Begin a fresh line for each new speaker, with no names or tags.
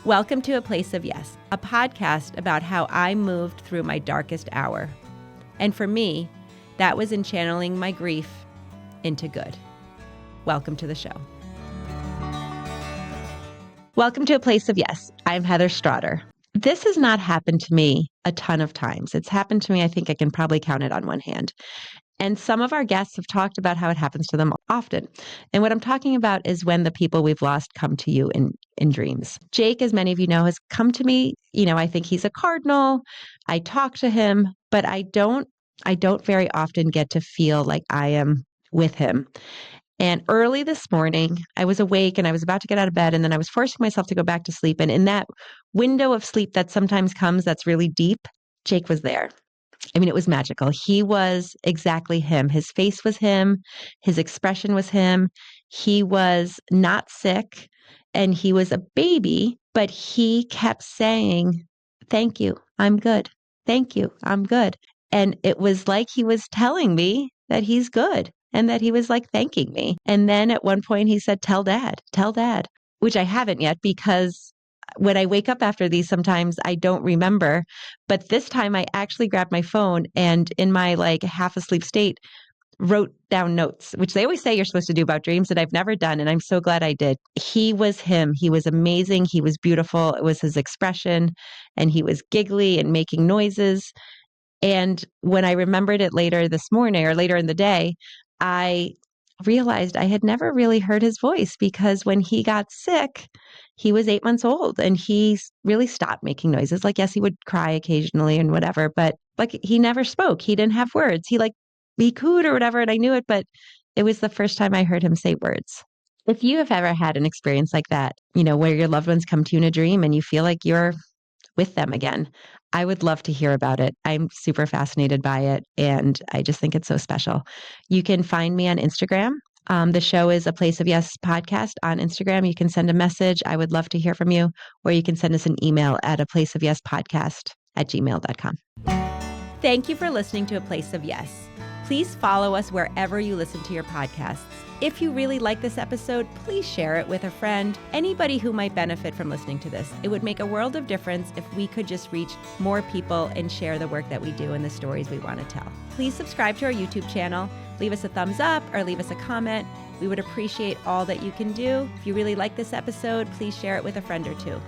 Welcome to A Place of Yes, a podcast about how I moved through my darkest hour. And for me, that was in channeling my grief into good. Welcome to the show. Welcome to A Place of Yes. I'm Heather Straughter. This has not happened to me a ton of times. It's happened to me, I think I can probably count it on one hand. And some of our guests have talked about how it happens to them often. And what I'm talking about is when the people we've lost come to you in dreams. Jake, as many of you know, has come to me. I think he's a cardinal. I talk to him, but I don't very often get to feel like I am with him. And early this morning, I was awake and I was about to get out of bed, and then I was forcing myself to go back to sleep. And in that window of sleep that sometimes comes that's really deep, Jake was there. I mean, it was magical. He was exactly him. His face was him. His expression was him. He was not sick and he was a baby, but he kept saying, "Thank you. I'm good. Thank you. I'm good." And it was like he was telling me that he's good and that he was like thanking me. And then at one point he said, tell dad, which I haven't yet because when I wake up after these, sometimes I don't remember. But this time I actually grabbed my phone and in my half asleep state, wrote down notes, which they always say you're supposed to do about dreams that I've never done. And I'm so glad I did. He was him. He was amazing. He was beautiful. It was his expression and he was giggly and making noises. And when I remembered it later this morning or later in the day, I realized I had never really heard his voice because when he got sick, he was 8 months old and he really stopped making noises. Yes, he would cry occasionally and whatever, but he never spoke. He didn't have words. He cooed or whatever, and I knew it, but it was the first time I heard him say words. If you have ever had an experience like that, where your loved ones come to you in a dream and you feel like you're with them again, I would love to hear about it. I'm super fascinated by it, and I just think it's so special. You can find me on Instagram. The show is A Place of Yes podcast on Instagram. You can send a message. I would love to hear from you, or you can send us an email at aplaceofyespodcast@gmail.com. Thank you for listening to A Place of Yes. Please follow us wherever you listen to your podcasts. If you really like this episode, please share it with a friend, anybody who might benefit from listening to this. It would make a world of difference if we could just reach more people and share the work that we do and the stories we want to tell. Please subscribe to our YouTube channel, leave us a thumbs up or leave us a comment. We would appreciate all that you can do. If you really like this episode, please share it with a friend or two.